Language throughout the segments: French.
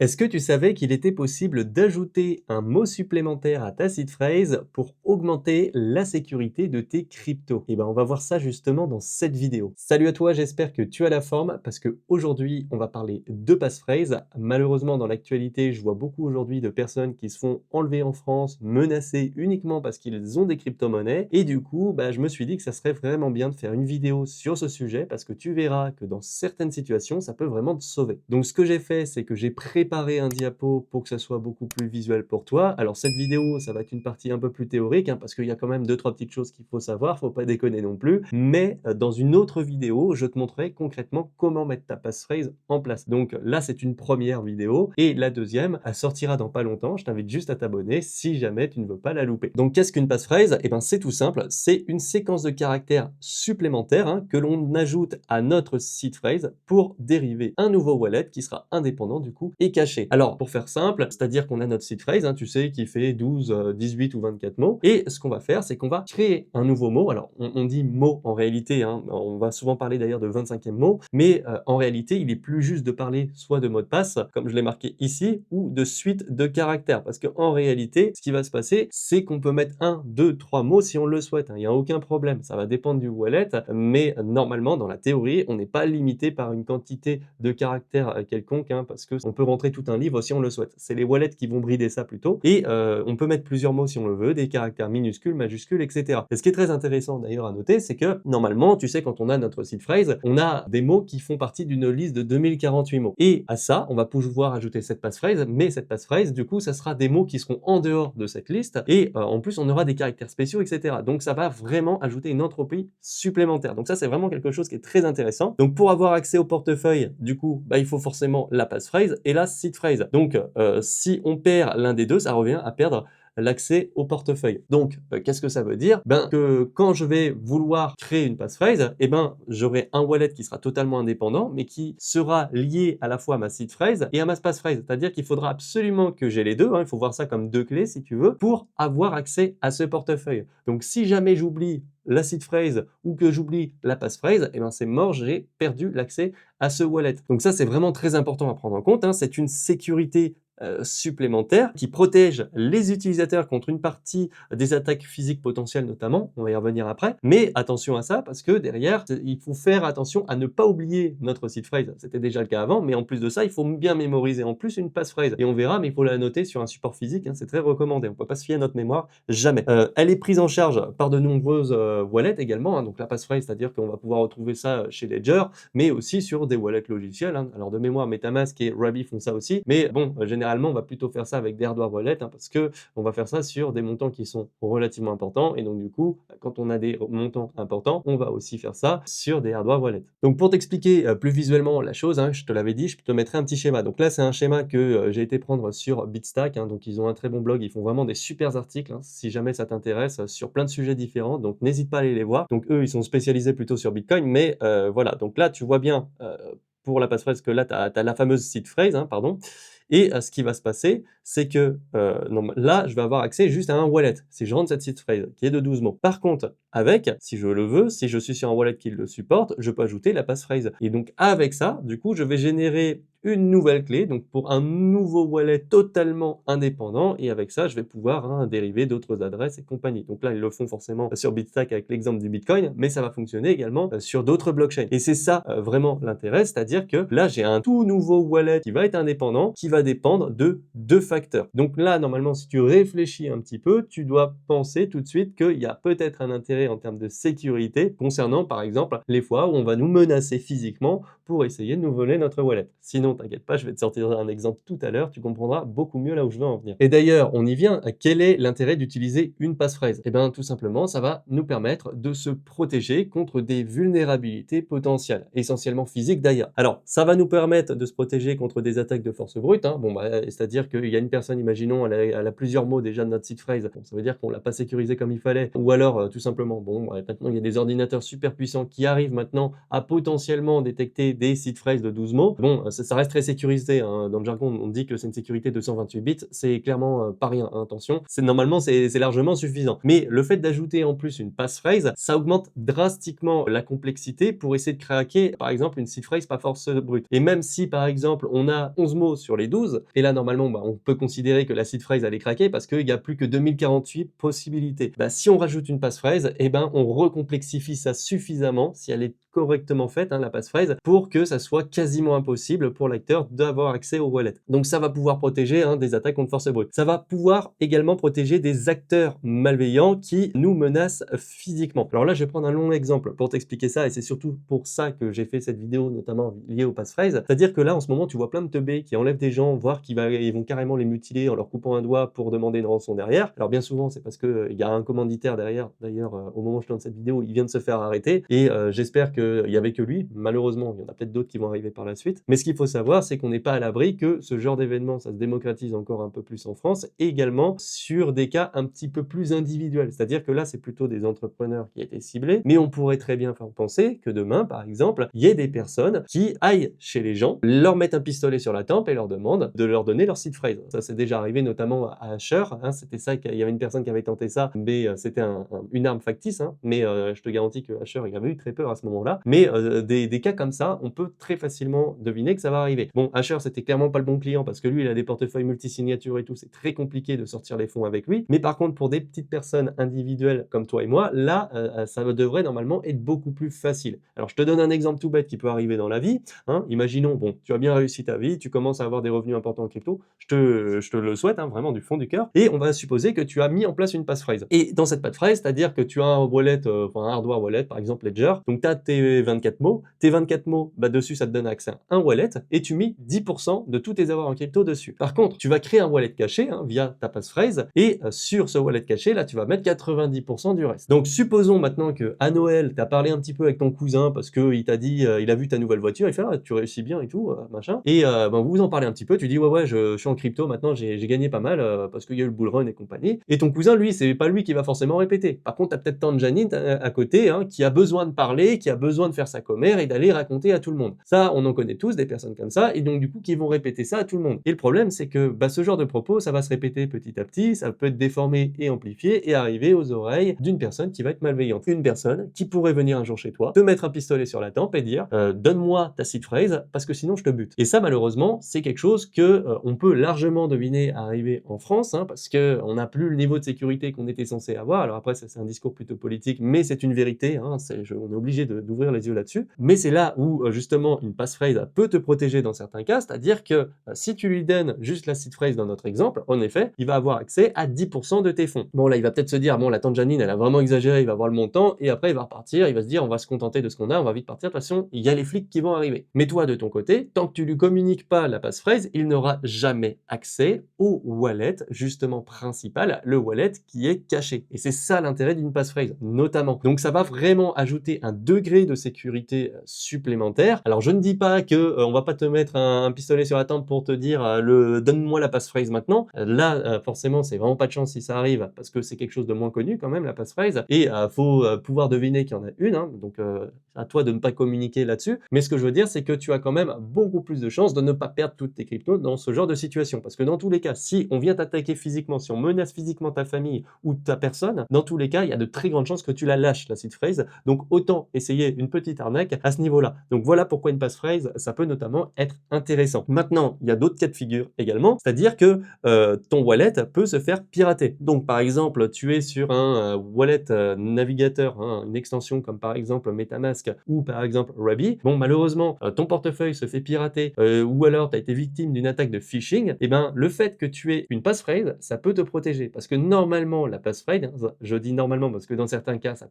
Est-ce que tu savais qu'il était possible d'ajouter un mot supplémentaire à ta seed phrase pour augmenter la sécurité de tes cryptos? Eh ben, on va voir ça justement dans cette vidéo. Salut à toi, j'espère que tu as la forme parce que aujourd'hui, on va parler de passphrase. Malheureusement, dans l'actualité, je vois beaucoup aujourd'hui de personnes qui se font enlever en France, menacées uniquement parce qu'ils ont des crypto-monnaies. Et du coup, bah, je me suis dit que ça serait vraiment bien de faire une vidéo sur ce sujet parce que tu verras que dans certaines situations, ça peut vraiment te sauver. Donc, ce que j'ai fait, c'est que j'ai préparé un diapo pour que ça soit beaucoup plus visuel pour toi. Alors, cette vidéo, ça va être une partie un peu plus théorique, hein, parce qu'il y a quand même deux, trois petites choses qu'il faut savoir, faut pas déconner non plus. Mais dans une autre vidéo, je te montrerai concrètement comment mettre ta passphrase en place. Donc là, c'est une première vidéo. Et la deuxième, elle sortira dans pas longtemps. Je t'invite juste à t'abonner si jamais tu ne veux pas la louper. Donc, qu'est-ce qu'une passphrase? Eh ben, c'est tout simple. C'est une séquence de caractères supplémentaires, hein, que l'on ajoute à notre seed phrase pour dériver un nouveau wallet qui sera indépendant du coup et caché. Alors, pour faire simple, c'est-à-dire qu'on a notre seed phrase, hein, tu sais, qui fait 12, 18 ou 24 mots. Et ce qu'on va faire, c'est qu'on va créer un nouveau mot. Alors, on dit mot en réalité, hein, on va souvent parler d'ailleurs de 25e mot, mais en réalité, il est plus juste de parler soit de mot de passe, comme je l'ai marqué ici, ou de suite de caractères. Parce qu'en réalité, ce qui va se passer, c'est qu'on peut mettre 1, 2, 3 mots si on le souhaite, hein. Il n'y a aucun problème. Ça va dépendre du wallet, mais normalement, dans la théorie, on n'est pas limité par une quantité de caractères quelconque, hein, parce qu'on peut rentrer tout un livre si on le souhaite. C'est les wallets qui vont brider ça plutôt. Et on peut mettre plusieurs mots si on le veut, des caractères minuscules, majuscules, etc. Et ce qui est très intéressant d'ailleurs à noter, c'est que normalement, tu sais, quand on a notre seed phrase, on a des mots qui font partie d'une liste de 2048 mots. Et à ça, on va pouvoir ajouter cette passphrase, mais cette passphrase, du coup, ça sera des mots qui seront en dehors de cette liste. Et en plus, on aura des caractères spéciaux, etc. Donc ça va vraiment ajouter une entropie supplémentaire. Donc ça, c'est vraiment quelque chose qui est très intéressant. Donc pour avoir accès au portefeuille, du coup, bah, il faut forcément la passphrase et la seed phrase. Donc si on perd l'un des deux, ça revient à perdre l'accès au portefeuille. Donc, qu'est-ce que ça veut dire? Ben, que quand je vais vouloir créer une passphrase, eh ben, j'aurai un wallet qui sera totalement indépendant, mais qui sera lié à la fois à ma seed phrase et à ma passphrase. C'est-à-dire qu'il faudra absolument que j'ai les deux, hein, il faut voir ça comme deux clés, si tu veux, pour avoir accès à ce portefeuille. Donc, si jamais j'oublie la seed phrase ou que j'oublie la passphrase, eh ben, c'est mort, j'ai perdu l'accès à ce wallet. Donc ça, c'est vraiment très important à prendre en compte, hein. C'est une sécurité supplémentaire qui protège les utilisateurs contre une partie des attaques physiques potentielles notamment, on va y revenir après. Mais attention à ça parce que derrière, il faut faire attention à ne pas oublier notre seed phrase. C'était déjà le cas avant, mais en plus de ça, il faut bien mémoriser en plus une passphrase. Et on verra, mais il faut la noter sur un support physique, hein, c'est très recommandé. On ne peut pas se fier à notre mémoire, jamais. Elle est prise en charge par de nombreuses wallets également, hein, donc la passphrase, c'est-à-dire qu'on va pouvoir retrouver ça chez Ledger, mais aussi sur des wallets logiciels, hein. Alors de mémoire, MetaMask et Ruby font ça aussi, mais bon, généralement, on va plutôt faire ça avec des hardware wallets, hein, parce que on va faire ça sur des montants qui sont relativement importants. Et donc, du coup, quand on a des montants importants, on va aussi faire ça sur des hardware wallets. Donc, pour t'expliquer plus visuellement la chose, hein, je te l'avais dit, je te mettrai un petit schéma. Donc là, c'est un schéma que j'ai été prendre sur Bitstack, hein, donc ils ont un très bon blog, ils font vraiment des super articles, hein, si jamais ça t'intéresse, sur plein de sujets différents. Donc, n'hésite pas à aller les voir. Donc, eux, ils sont spécialisés plutôt sur Bitcoin, mais voilà. Donc là, tu vois bien pour la passphrase que là, tu as la fameuse seed phrase, hein, pardon. Et ce qui va se passer, c'est que là, je vais avoir accès juste à un wallet, si je rentre cette seed phrase, qui est de 12 mots. Par contre, avec, si je le veux, si je suis sur un wallet qui le supporte, je peux ajouter la passphrase. Et donc, avec ça, du coup, je vais générer une nouvelle clé, donc pour un nouveau wallet totalement indépendant, et avec ça, je vais pouvoir dériver d'autres adresses et compagnie. Donc là, ils le font forcément sur Bitstack avec l'exemple du Bitcoin, mais ça va fonctionner également sur d'autres blockchains. Et c'est ça vraiment l'intérêt, c'est-à-dire que là, j'ai un tout nouveau wallet qui va être indépendant, qui va dépendre de deux facteurs. Donc là, normalement, si tu réfléchis un petit peu, tu dois penser tout de suite qu'il y a peut-être un intérêt en termes de sécurité concernant, par exemple, les fois où on va nous menacer physiquement pour essayer de nous voler notre wallet. Sinon, t'inquiète pas, je vais te sortir un exemple tout à l'heure, tu comprendras beaucoup mieux là où je veux en venir. Et d'ailleurs, on y vient, quel est l'intérêt d'utiliser une passphrase? Eh bien, tout simplement, ça va nous permettre de se protéger contre des vulnérabilités potentielles, essentiellement physiques d'ailleurs. Alors, ça va nous permettre de se protéger contre des attaques de force brute, hein. Bon, bah, c'est-à-dire qu'il y a une personne, imaginons, elle a plusieurs mots déjà de notre seed phrase, bon, ça veut dire qu'on l'a pas sécurisé comme il fallait, ou alors, tout simplement, bon, bah, maintenant, il y a des ordinateurs super puissants qui arrivent maintenant à potentiellement détecter des seed phrases de 12 mots. Bon, ça reste très sécurisé, hein. Dans le jargon, on dit que c'est une sécurité de 128 bits, c'est clairement, pas rien, hein, attention. Normalement, c'est largement suffisant. Mais le fait d'ajouter en plus une passphrase, ça augmente drastiquement la complexité pour essayer de craquer, par exemple, une seed phrase pas force brute. Et même si, par exemple, on a 11 mots sur les 12, et là, normalement, bah, on peut considérer que la seed phrase, elle est craquée parce qu'il y a plus que 2048 possibilités. Bah, si on rajoute une passphrase, eh ben, on recomplexifie ça suffisamment, si elle est correctement faite, hein, la passphrase, pour que ça soit quasiment impossible pour l'acteur d'avoir accès au wallet. Donc ça va pouvoir protéger, hein, des attaques contre force brute. Ça va pouvoir également protéger des acteurs malveillants qui nous menacent physiquement. Alors là, je vais prendre un long exemple pour t'expliquer ça, et c'est surtout pour ça que j'ai fait cette vidéo, notamment liée aux passphrase. C'est-à-dire que là, en ce moment, tu vois plein de teubés qui enlèvent des gens, voire ils vont carrément les mutiler en leur coupant un doigt pour demander une rançon derrière. Alors bien souvent, c'est parce qu'il y a un commanditaire derrière. D'ailleurs, au moment où je tourne cette vidéo, il vient de se faire arrêter, et j'espère qu'il n'y avait que lui. Malheureusement, il y en a peut-être d'autres qui vont arriver par la suite. Mais ce qu'il faut savoir, c'est qu'on n'est pas à l'abri que ce genre d'événement, ça se démocratise encore un peu plus en France, et également sur des cas un petit peu plus individuels. C'est-à-dire que là, c'est plutôt des entrepreneurs qui étaient ciblés, mais on pourrait très bien faire penser que demain, par exemple, il y ait des personnes qui aillent chez les gens, leur mettent un pistolet sur la tempe et leur demandent de leur donner leur seed phrase. Ça, c'est déjà arrivé notamment à Asher, hein, c'était ça, il y avait une personne qui avait tenté ça, mais c'était une arme factice, hein, mais je te garantis que Asher, il avait eu très peur à ce moment-là. Mais des cas comme ça, on peut très facilement deviner que ça va arriver. Bon, Asher, c'était clairement pas le bon client parce que lui, il a des portefeuilles multisignatures et tout, c'est très compliqué de sortir les fonds avec lui. Mais par contre, pour des petites personnes individuelles comme toi et moi, là, ça devrait normalement être beaucoup plus facile. Alors, je te donne un exemple tout bête qui peut arriver dans la vie, hein. Imaginons, bon, tu as bien réussi ta vie, tu commences à avoir des revenus importants en crypto, je te le souhaite, hein, vraiment du fond du cœur, et on va supposer que tu as mis en place une passphrase. Et dans cette passphrase, c'est-à-dire que tu as un wallet, enfin un hardware wallet, par exemple Ledger, donc tu as tes 24 mots, bah, dessus, ça te donne accès à un wallet, et tu mets 10% de tous tes avoirs en crypto dessus. Par contre, tu vas créer un wallet caché, hein, via ta passphrase, et sur ce wallet caché, là, tu vas mettre 90% du reste. Donc, supposons maintenant que à Noël, tu as parlé un petit peu avec ton cousin parce qu'il t'a dit, il a vu ta nouvelle voiture, il fait ah, tu réussis bien et tout, machin. Et ben, vous vous en parlez un petit peu, tu dis ouais, je suis en crypto maintenant, j'ai gagné pas mal parce qu'il y a eu le bull run et compagnie. Et ton cousin, lui, c'est pas lui qui va forcément répéter. Par contre, tu as peut-être tante Janine à côté, hein, qui a besoin de parler, qui a besoin de faire sa commère et d'aller raconter à tout le monde. Ça, on en connaît tous des personnes comme ça, et donc du coup, qui vont répéter ça à tout le monde. Et le problème, c'est que bah, ce genre de propos, ça va se répéter petit à petit, ça peut être déformé et amplifié et arriver aux oreilles d'une personne qui va être malveillante. Une personne qui pourrait venir un jour chez toi, te mettre un pistolet sur la tempe et dire donne-moi ta seed phrase parce que sinon je te bute. Et ça, malheureusement, c'est quelque chose que on peut largement deviner arriver en France, hein, parce que on n'a plus le niveau de sécurité qu'on était censé avoir. Alors après, ça c'est un discours plutôt politique, mais c'est une vérité, hein, on est obligé d'ouvrir les yeux là-dessus. Mais c'est là où justement une passphrase peut te protéger dans certains cas, c'est-à-dire que si tu lui donnes juste la seed phrase dans notre exemple, en effet, il va avoir accès à 10% de tes fonds. Bon là, il va peut-être se dire, bon la tante Janine, elle a vraiment exagéré, il va voir le montant, et après il va repartir, il va se dire, on va se contenter de ce qu'on a, on va vite partir, de toute façon, il y a les flics qui vont arriver. Mais toi, de ton côté, tant que tu lui communiques pas la passphrase, il n'aura jamais accès au wallet, justement principal, le wallet qui est caché. Et c'est ça l'intérêt d'une passphrase, notamment. Donc ça va vraiment ajouter un degré de sécurité supplémentaire. Alors je ne dis pas que on va pas te mettre un pistolet sur la tempe pour te dire donne-moi la passphrase maintenant. Là, forcément, c'est vraiment pas de chance si ça arrive, parce que c'est quelque chose de moins connu quand même, la passphrase, et faut pouvoir deviner qu'il y en a une, hein, donc à toi de ne pas communiquer là-dessus. Mais ce que je veux dire, c'est que tu as quand même beaucoup plus de chances de ne pas perdre toutes tes cryptos dans ce genre de situation. Parce que dans tous les cas, si on vient t'attaquer physiquement, si on menace physiquement ta famille ou ta personne, dans tous les cas, il y a de très grandes chances que tu la lâches, la seed phrase. Donc autant essayer une petite arnaque à ce niveau-là. Donc voilà pourquoi une passphrase, ça peut notamment être intéressant. Maintenant, il y a d'autres cas de figure également, c'est-à-dire que ton wallet peut se faire pirater. Donc par exemple, tu es sur un wallet navigateur, hein, une extension comme par exemple MetaMask ou par exemple Rabby. Bon, malheureusement, ton portefeuille se fait pirater ou alors tu as été victime d'une attaque de phishing, et ben le fait que tu aies une passphrase, ça peut te protéger. Parce que normalement, la passphrase, hein, je dis normalement parce que dans certains cas, ça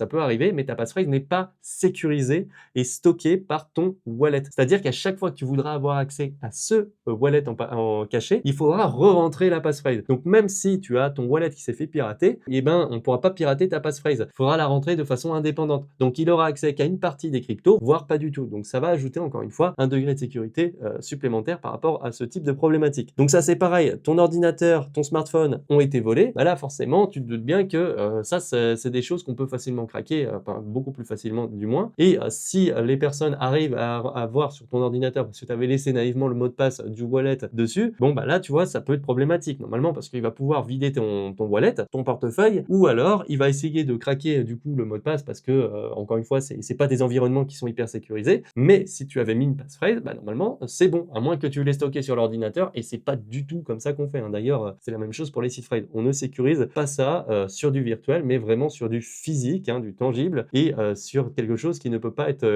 peut arriver, mais ta passphrase n'est pas sécurisée et stockée par ton wallet. C'est-à-dire qu'à chaque fois que tu voudras avoir accès à ce wallet en caché, il faudra re-rentrer la passphrase. Donc même si tu as ton wallet qui s'est fait pirater, et ben on ne pourra pas pirater ta passphrase. Il faudra la rentrer de façon indépendante. Donc il aura accès qu'à une partie des cryptos, voire pas du tout. Donc ça va ajouter encore une fois un degré de sécurité supplémentaire par rapport à ce type de problématique. Donc ça c'est pareil, ton ordinateur, ton smartphone ont été volés, bah là forcément tu te doutes bien que ça c'est des choses qu'on peut facilement craquer, enfin beaucoup plus facilement du moins. Et si les personnes arrivent à voir sur ton ordinateur parce que tu avais laissé naïvement le mot de passe du wallet dessus, bon bah là tu vois ça peut être problématique normalement parce qu'il va pouvoir vider ton wallet, ton portefeuille, ou alors il va essayer de craquer du coup le mot de passe parce que encore une fois c'est pas des environnements qui sont hyper sécurisés, mais si tu avais mis une passphrase, bah normalement c'est bon, à moins que tu l'aies stocké sur l'ordinateur, et c'est pas du tout comme ça qu'on fait, hein. D'ailleurs c'est la même chose pour les seed phrases, on ne sécurise pas ça sur du virtuel mais vraiment sur du physique, hein, du tangible, et sur quelque chose qui ne peut pas être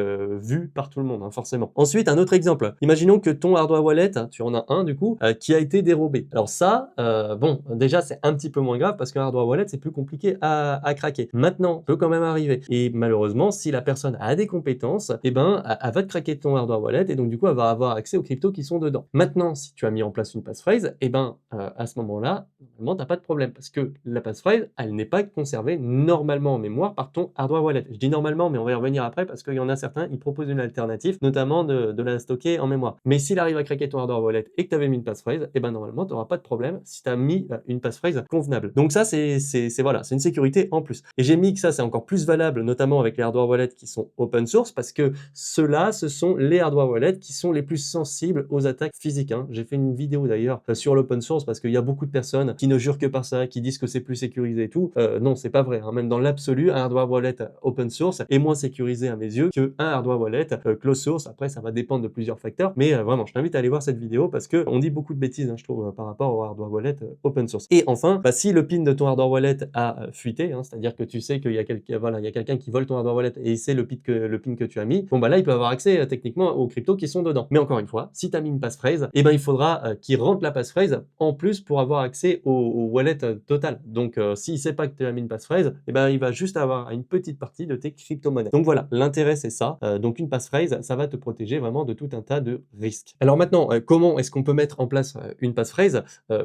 vu par tout le monde, hein, forcément. Ensuite un autre exemple, imaginons que ton hardware wallet, tu en as un du coup, qui a été dérobé. Alors ça, bon, déjà c'est un petit peu moins grave parce qu'un hardware wallet c'est plus compliqué à craquer. Maintenant, peut quand même arriver. Et malheureusement, si la personne a des compétences, eh ben, elle va te craquer ton hardware wallet et donc du coup, elle va avoir accès aux cryptos qui sont dedans. Maintenant, si tu as mis en place une passphrase, eh ben, à ce moment-là, normalement, t'as pas de problème parce que la passphrase, elle n'est pas conservée normalement en mémoire par ton hardware wallet. Je dis normalement, mais on va y revenir après parce qu'il y en a certains, ils proposent une alternative, notamment de la stocker en mémoire. Mais s'il arrive à craquer ton hardware wallet et que tu avais mis une passphrase, eh ben, normalement, tu n'auras pas de problème si tu as mis une passphrase convenable. Donc ça, c'est voilà, c'est une sécurité en plus. Et j'ai mis que ça, c'est encore plus valable, notamment avec les hardware wallets qui sont open source, parce que ceux-là, ce sont les hardware wallets qui sont les plus sensibles aux attaques physiques, hein. J'ai fait une vidéo d'ailleurs sur l'open source parce qu'il y a beaucoup de personnes qui ne jurent que par ça, qui disent que c'est plus sécurisé et tout. Non, c'est pas vrai, hein. Même dans l'absolu, un hardware wallet open source est moins sécurisé à mes yeux qu'un hardware wallet closed source. Après, ça va dépendre de plusieurs facteurs, mais vraiment, je t'invite à aller voir cette vidéo parce que on dit beaucoup de bêtises, hein, je trouve, par rapport au hardware wallet open source. Et enfin, bah, si le PIN de ton hardware wallet a fuité, hein, c'est-à-dire que tu sais qu'il y a quelqu'un, voilà, il y a quelqu'un qui vole ton hardware wallet et c'est le PIN que tu as mis, bon bah là, il peut avoir accès techniquement aux cryptos qui sont dedans. Mais encore une fois, si tu as mis une passphrase, eh ben il faudra qu'il rentre la passphrase en plus pour avoir accès au wallet total. Donc s'il sait pas que tu as mis une passphrase, eh ben il va juste avoir une petite partie de tes crypto-monnaies. Donc voilà, l'intérêt c'est ça. Donc une passphrase, ça va te protéger vraiment de tout un tas de risques. Alors maintenant, comment est-ce qu'on peut mettre en place une passphrase?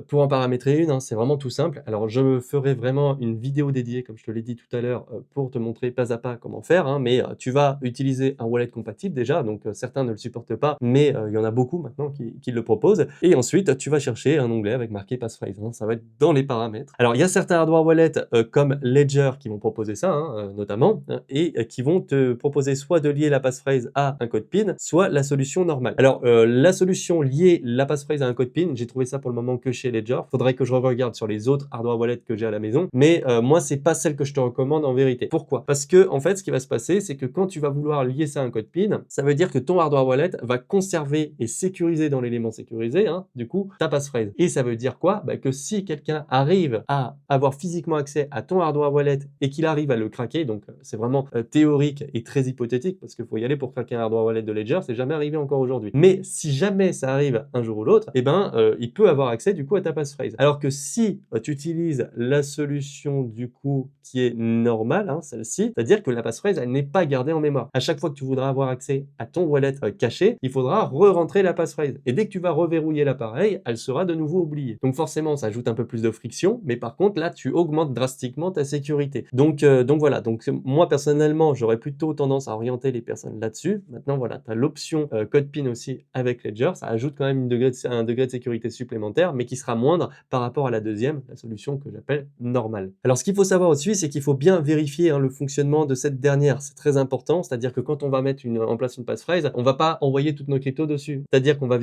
Pour en paramétrer une, hein, c'est vraiment tout simple. Alors je ferai vraiment une vidéo dédiée, comme je te l'ai dit tout à l'heure, pour te montrer pas à pas comment faire, hein, mais tu vas utiliser un wallet compatible déjà, donc certains ne le supportent pas, mais il y en a beaucoup maintenant qui le proposent. Et ensuite, tu vas chercher un onglet avec marqué passphrase, hein, ça va être dans les paramètres. Alors il y a certains hardware wallets comme Ledger qui vont proposer ça, hein, notamment, et qui vont te proposer soit de lier la passphrase à un code PIN, soit la solution normale. Alors la solution liée la passphrase à un code PIN, j'ai trouvé ça pour le moment que chez Ledger. Faudrait que je regarde sur les autres hardware wallets que j'ai à la maison, mais moi c'est pas celle que je te recommande en vérité. Pourquoi? Parce que en fait ce qui va se passer, c'est que quand tu vas vouloir lier ça à un code PIN, ça veut dire que ton hardware wallet va conserver et sécuriser dans l'élément sécurisé, hein, du coup, ta passphrase. Et ça veut dire quoi? Bah, que si quelqu'un arrive à avoir physiquement accès à ton hardware wallet et qu'il arrive à le craquer, donc c'est vraiment théorique et très hypothétique parce qu'il faut y aller pour craquer un hardware wallet de Ledger, c'est jamais arrivé encore aujourd'hui. Mais si jamais ça arrive un jour ou l'autre, eh ben il peut avoir accès du coup à ta passphrase. Alors que si tu utilises la solution du coup qui est normale, hein, celle-ci, c'est-à-dire que la passphrase elle n'est pas gardée en mémoire. À chaque fois que tu voudras avoir accès à ton wallet caché, il faudra re-rentrer la passphrase. Et dès que tu vas reverrouiller l'appareil, elle sera de nouveau oubliée. Donc forcément, ça ajoute un peu plus de friction, mais par contre là, tu augmentes drastiquement ta sécurité. Donc voilà. Donc moi personnellement, j'aurais plutôt tendance à orienter les personnes là-dessus. Maintenant voilà, tu as l'option code PIN aussi avec Ledger. Ça ajoute quand même un degré de sécurité supplémentaire, mais qui sera moindre par rapport à la deuxième, la solution que j'appelle normale. Alors ce qu'il faut savoir aussi, c'est qu'il faut bien vérifier le fonctionnement de cette dernière. C'est très important, c'est-à-dire que quand on va mettre en place une passphrase, on va pas envoyer toutes nos cryptos dessus. C'est-à-dire qu'on va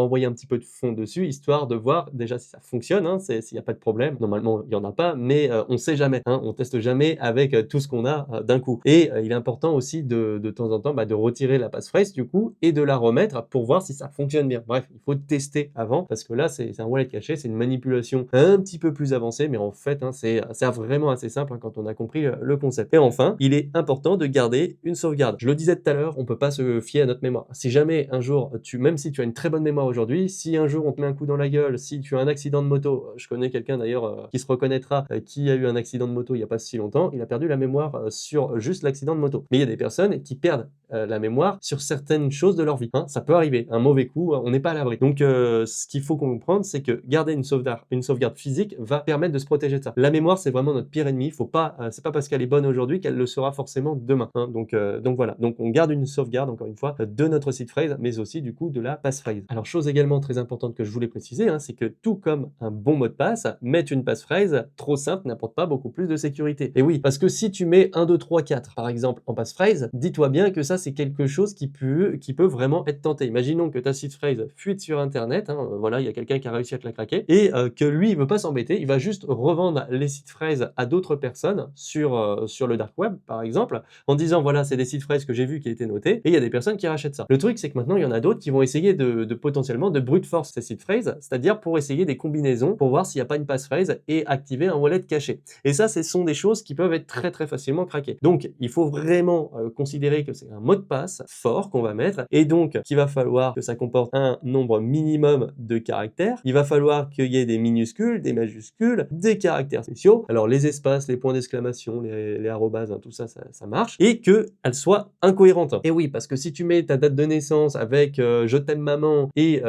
envoyer un petit peu de fond dessus, histoire de voir déjà si ça fonctionne, hein, s'il n'y a pas de problème. Normalement, il n'y en a pas, mais on sait jamais, hein, on teste jamais avec tout ce qu'on a d'un coup. Et il est important aussi de temps en temps de retirer la passphrase du coup et de la remettre pour voir si ça fonctionne bien. Bref, il faut tester avant parce que là, c'est un wallet caché, c'est une manipulation un petit peu plus avancée, mais en fait, hein, c'est vraiment assez simple quand on a compris le concept. Et enfin, il est important de garder une sauvegarde. Je le disais tout à l'heure, on peut pas se fier à notre mémoire. Si jamais un jour, même si tu as une très bonne mémoire aujourd'hui, si un jour on te met un coup dans la gueule, si tu as un accident de moto, je connais quelqu'un d'ailleurs qui se reconnaîtra, qui a eu un accident de moto il y a pas si longtemps, il a perdu la mémoire sur juste l'accident de moto. Mais il y a des personnes qui perdent la mémoire sur certaines choses de leur vie, hein. Ça peut arriver, un mauvais coup, on n'est pas à l'abri. Donc ce qu'il faut comprendre, c'est que garder une sauvegarde physique va permettre de se protéger de ça. La mémoire, c'est vraiment notre pire ennemi. Faut pas, c'est pas parce qu'elle est bonne aujourd'hui qu'elle le sera forcément demain. demain, hein. Donc voilà, donc on garde une sauvegarde encore une fois de notre seed phrase, mais aussi du coup de la passphrase. Alors chose également très importante que je voulais préciser, hein, c'est que tout comme un bon mot de passe, mettre une passphrase trop simple n'apporte pas beaucoup plus de sécurité. Et oui, parce que si tu mets 1, 2, 3, 4 par exemple en passphrase, dis-toi bien que ça c'est quelque chose qui peut vraiment être tenté. Imaginons que ta seed phrase fuite sur internet, hein, voilà, il y a quelqu'un qui a réussi à te la craquer, et que lui il veut pas s'embêter, il va juste revendre les seed phrases à d'autres personnes sur le dark web par exemple, en disant voilà c'est des seed phrases que j'ai vu qui étaient notées, et il y a des personnes qui rachètent ça. Le truc c'est que maintenant il y en a d'autres qui vont essayer de potentiellement de brute force ces seed phrases, c'est-à-dire pour essayer des combinaisons, pour voir s'il n'y a pas une passphrase et activer un wallet caché. Et ça, ce sont des choses qui peuvent être très très facilement craquées. Donc, il faut vraiment considérer que c'est un mot de passe fort qu'on va mettre, et donc qu'il va falloir que ça comporte un nombre minimum de caractères. Il va falloir qu'il y ait des minuscules, des majuscules, des caractères spéciaux. Alors, les espaces, les points d'exclamation, les arrobas, hein, tout ça, ça marche. Et qu'elle soit incohérente. Et oui, parce que si tu mets ta date de naissance avec je t'aime maman et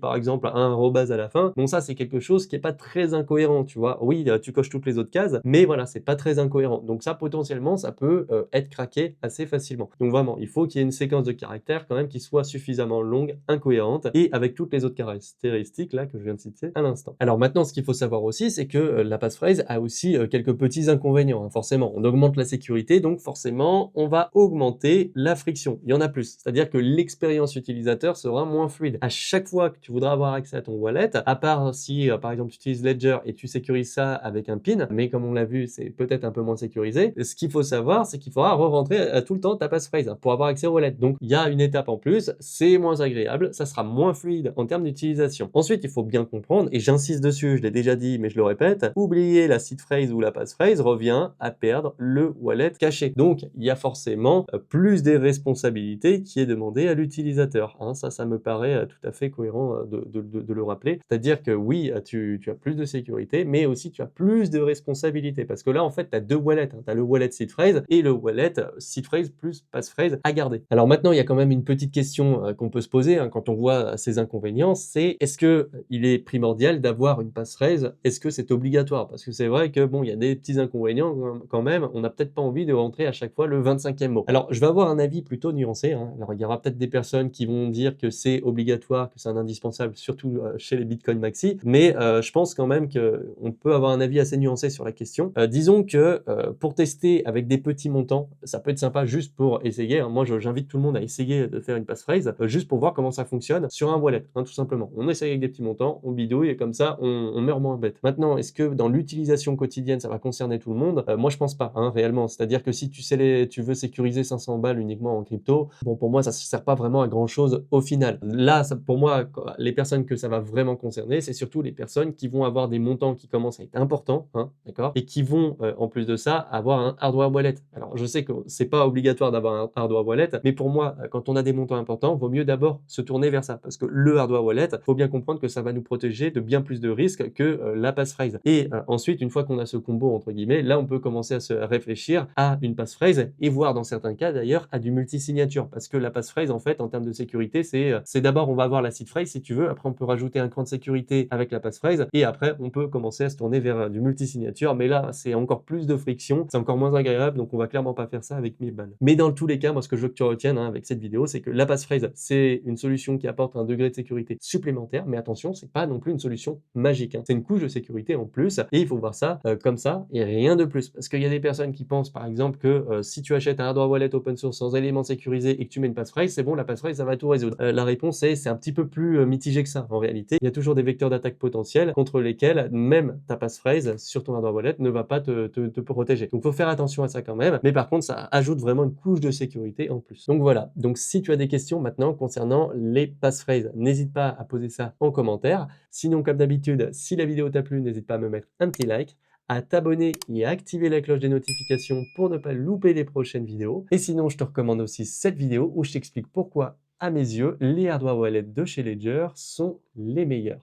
par exemple un arrobase à la fin, bon ça c'est quelque chose qui est pas très incohérent, tu vois. Oui, tu coches toutes les autres cases, mais voilà, c'est pas très incohérent. Donc ça potentiellement, ça peut être craqué assez facilement. Donc vraiment, il faut qu'il y ait une séquence de caractères quand même qui soit suffisamment longue, incohérente et avec toutes les autres caractéristiques là que je viens de citer à l'instant. Alors maintenant, ce qu'il faut savoir aussi, c'est que la passphrase a aussi quelques petits inconvénients, hein. Forcément, on augmente la sécurité, donc forcément, on va augmenter la friction. Il y en a plus, c'est-à-dire que l'expérience utilisateur sera moins fluide. À chaque fois que tu voudras avoir accès à ton wallet, à part si par exemple tu utilises Ledger et tu sécurises ça avec un PIN, mais comme on l'a vu, c'est peut-être un peu moins sécurisé. Ce qu'il faut savoir, c'est qu'il faudra re-rentrer tout le temps ta passphrase pour avoir accès au wallet. Donc il y a une étape en plus, c'est moins agréable, ça sera moins fluide en termes d'utilisation. Ensuite, il faut bien comprendre, et j'insiste dessus, je l'ai déjà dit, mais je le répète, oublier la seed phrase ou la passphrase revient à perdre le wallet caché. Donc il y a forcément plus des responsabilités qui est demandé à l'utilisateur, hein. Ça me paraît tout à fait cohérent de le rappeler. C'est-à-dire que oui, tu as plus de sécurité, mais aussi tu as plus de responsabilités. Parce que là, en fait, tu as deux wallets, hein. Tu as le wallet seed phrase et le wallet seed phrase plus passphrase à garder. Alors maintenant, il y a quand même une petite question qu'on peut se poser hein, quand on voit ces inconvénients, c'est est-ce que il est primordial d'avoir une passphrase? Est-ce que c'est obligatoire? Parce que c'est vrai que bon, il y a des petits inconvénients quand même. On n'a peut-être pas envie de rentrer à chaque fois le 25e mot. Alors, je vais avoir un avis plutôt nuancé, hein. Alors, il y aura peut-être des personnes qui vont dire que c'est obligatoire, que c'est un indispensable, surtout chez les Bitcoin Maxi, mais je pense quand même qu'on peut avoir un avis assez nuancé sur la question. Disons que pour tester avec des petits montants, ça peut être sympa juste pour essayer, hein. Moi, j'invite tout le monde à essayer de faire une passphrase, juste pour voir comment ça fonctionne sur un wallet, hein, tout simplement. On essaye avec des petits montants, on bidouille, et comme ça, on meurt moins bête. Maintenant, est-ce que dans l'utilisation quotidienne, ça va concerner tout le monde? Moi, je pense pas, hein, réellement. C'est-à-dire que si tu veux sécuriser 500 balles uniquement en crypto, bon, pour moi, ça ne sert pas vraiment à grand-chose au final. Là, pour moi, les personnes que ça va vraiment concerner, c'est surtout les personnes qui vont avoir des montants qui commencent à être importants, hein, d'accord? Et qui vont, en plus de ça, avoir un hardware wallet. Alors, je sais que c'est pas obligatoire d'avoir un hardware wallet, mais pour moi, quand on a des montants importants, vaut mieux d'abord se tourner vers ça. Parce que le hardware wallet, faut bien comprendre que ça va nous protéger de bien plus de risques que la passphrase. Et ensuite, une fois qu'on a ce combo, entre guillemets, là, on peut commencer à se réfléchir à une passphrase et voire dans certains cas d'ailleurs à du multi-signature. Parce que la passphrase, en fait, en termes de sécurité, c'est d'abord, on va avoir la seed phrase si tu veux, après on peut rajouter un cran de sécurité avec la passphrase et après on peut commencer à se tourner vers du multi-signature. Mais là, c'est encore plus de friction, c'est encore moins agréable, donc on va clairement pas faire ça avec 1000 balles. Mais dans tous les cas, moi, ce que je veux que tu retiennes hein, avec cette vidéo, c'est que la passphrase, c'est une solution qui apporte un degré de sécurité supplémentaire, mais attention, c'est pas non plus une solution magique, hein. C'est une couche de sécurité en plus et il faut voir ça comme ça et rien de plus. Parce qu'il y a des personnes qui pensent par exemple que si tu achètes un hardware wallet open source sans éléments sécurisés et que tu mets une passphrase, c'est bon, la passphrase, ça va tout résoudre. La réponse est, c'est un petit peu plus mitigé que ça. En réalité, il y a toujours des vecteurs d'attaque potentiels contre lesquels même ta passphrase sur ton hardware wallet ne va pas te protéger. Donc, il faut faire attention à ça quand même. Mais par contre, ça ajoute vraiment une couche de sécurité en plus. Donc voilà. Donc, si tu as des questions maintenant concernant les passphrases, n'hésite pas à poser ça en commentaire. Sinon, comme d'habitude, si la vidéo t'a plu, n'hésite pas à me mettre un petit like, à t'abonner et à activer la cloche des notifications pour ne pas louper les prochaines vidéos. Et sinon, je te recommande aussi cette vidéo où je t'explique pourquoi, à mes yeux, les hardware wallets de chez Ledger sont les meilleurs.